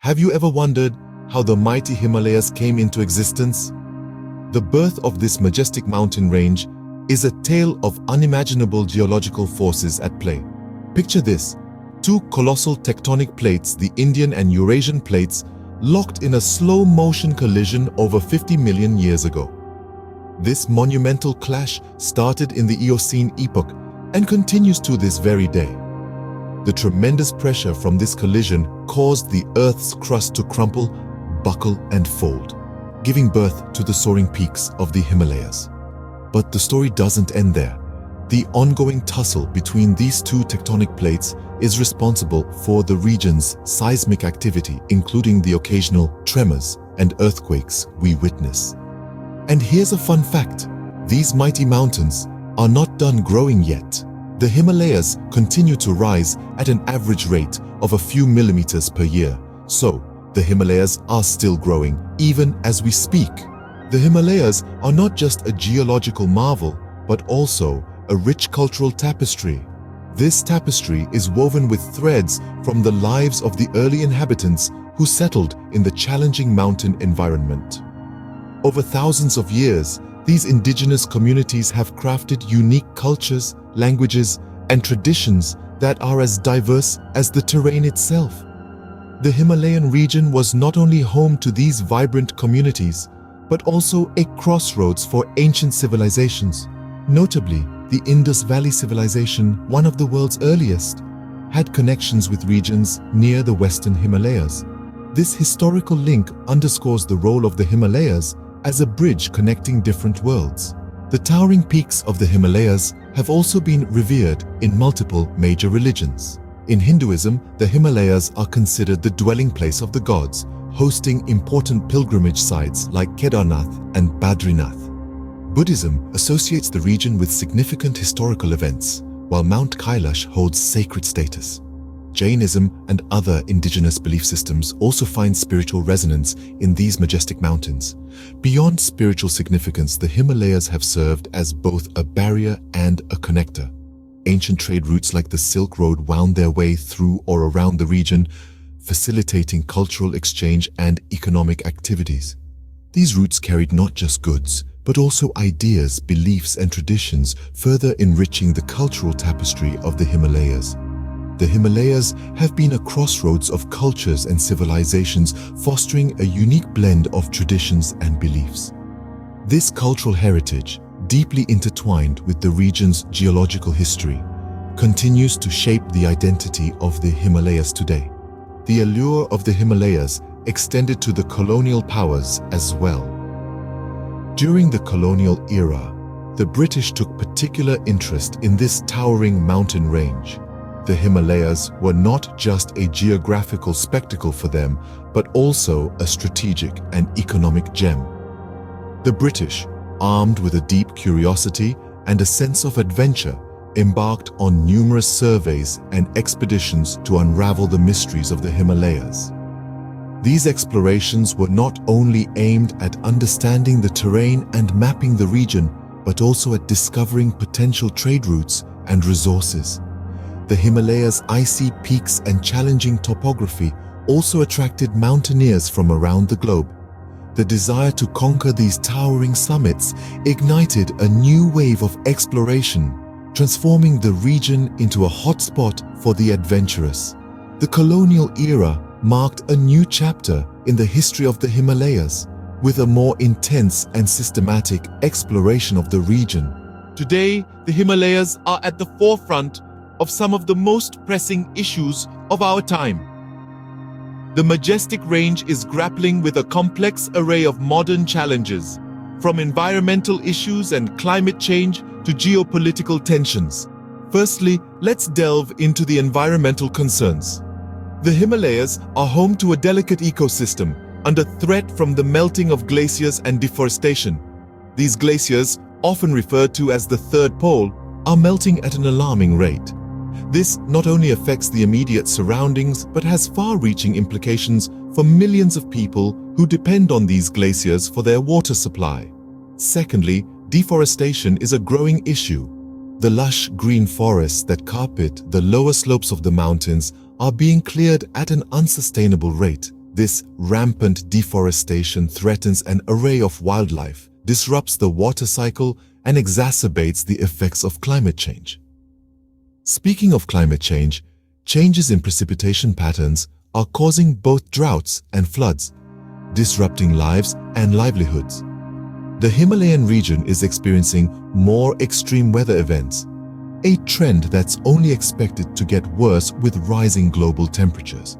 Have you ever wondered how the mighty Himalayas came into existence? The birth of this majestic mountain range is a tale of unimaginable geological forces at play. Picture this: two colossal tectonic plates, the Indian and Eurasian plates, locked in a slow-motion collision over 50 million years ago. This monumental clash started in the Eocene epoch and continues to this very day. The tremendous pressure from this collision caused the Earth's crust to crumple, buckle, and fold, giving birth to the soaring peaks of the Himalayas. But the story doesn't end there. The ongoing tussle between these two tectonic plates is responsible for the region's seismic activity, including the occasional tremors and earthquakes we witness. And here's a fun fact: these mighty mountains are not done growing yet. The Himalayas continue to rise at an average rate of a few millimeters per year, so the Himalayas are still growing even as we speak. The Himalayas are not just a geological marvel, but also a rich cultural tapestry. This tapestry is woven with threads from the lives of the early inhabitants who settled in the challenging mountain environment. Over thousands of years, these indigenous communities have crafted unique cultures, languages, and traditions that are as diverse as the terrain itself. The Himalayan region was not only home to these vibrant communities, but also a crossroads for ancient civilizations. Notably, the Indus Valley Civilization, one of the world's earliest, had connections with regions near the western Himalayas. This historical link underscores the role of the Himalayas as a bridge connecting different worlds. The towering peaks of the Himalayas have also been revered in multiple major religions. In Hinduism, the Himalayas are considered the dwelling place of the gods, hosting important pilgrimage sites like Kedarnath and Badrinath. Buddhism associates the region with significant historical events, while Mount Kailash holds sacred status. Jainism and other indigenous belief systems also find spiritual resonance in these majestic mountains. Beyond spiritual significance, the Himalayas have served as both a barrier and a connector. Ancient trade routes like the Silk Road wound their way through or around the region, facilitating cultural exchange and economic activities. These routes carried not just goods, but also ideas, beliefs, and traditions, further enriching the cultural tapestry of the Himalayas. The Himalayas have been a crossroads of cultures and civilizations, fostering a unique blend of traditions and beliefs. This cultural heritage, deeply intertwined with the region's geological history, continues to shape the identity of the Himalayas today. The allure of the Himalayas extended to the colonial powers as well. During the colonial era, the British took particular interest in this towering mountain range. The Himalayas were not just a geographical spectacle for them, but also a strategic and economic gem. The British, armed with a deep curiosity and a sense of adventure, embarked on numerous surveys and expeditions to unravel the mysteries of the Himalayas. These explorations were not only aimed at understanding the terrain and mapping the region, but also at discovering potential trade routes and resources. The Himalayas' icy peaks and challenging topography also attracted mountaineers from around the globe. The desire to conquer these towering summits ignited a new wave of exploration, transforming the region into a hotspot for the adventurous. The colonial era marked a new chapter in the history of the Himalayas, with a more intense and systematic exploration of the region. Today, the Himalayas are at the forefront of some of the most pressing issues of our time. The majestic range is grappling with a complex array of modern challenges, from environmental issues and climate change to geopolitical tensions. Firstly, let's delve into the environmental concerns. The Himalayas are home to a delicate ecosystem under threat from the melting of glaciers and deforestation. These glaciers, often referred to as the third pole, are melting at an alarming rate. This not only affects the immediate surroundings, but has far-reaching implications for millions of people who depend on these glaciers for their water supply. Secondly, deforestation is a growing issue. The lush green forests that carpet the lower slopes of the mountains are being cleared at an unsustainable rate, This rampant deforestation threatens an array of wildlife, disrupts the water cycle, and exacerbates the effects of climate change. Speaking of climate change, changes in precipitation patterns are causing both droughts and floods, disrupting lives and livelihoods. The Himalayan region is experiencing more extreme weather events, a trend that's only expected to get worse with rising global temperatures.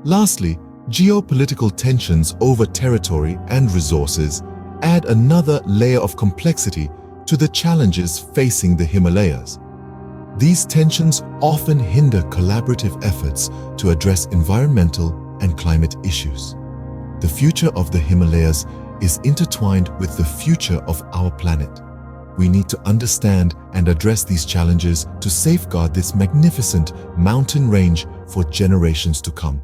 Lastly, geopolitical tensions over territory and resources add another layer of complexity to the challenges facing the Himalayas. These tensions often hinder collaborative efforts to address environmental and climate issues. The future of the Himalayas is intertwined with the future of our planet. We need to understand and address these challenges to safeguard this magnificent mountain range for generations to come.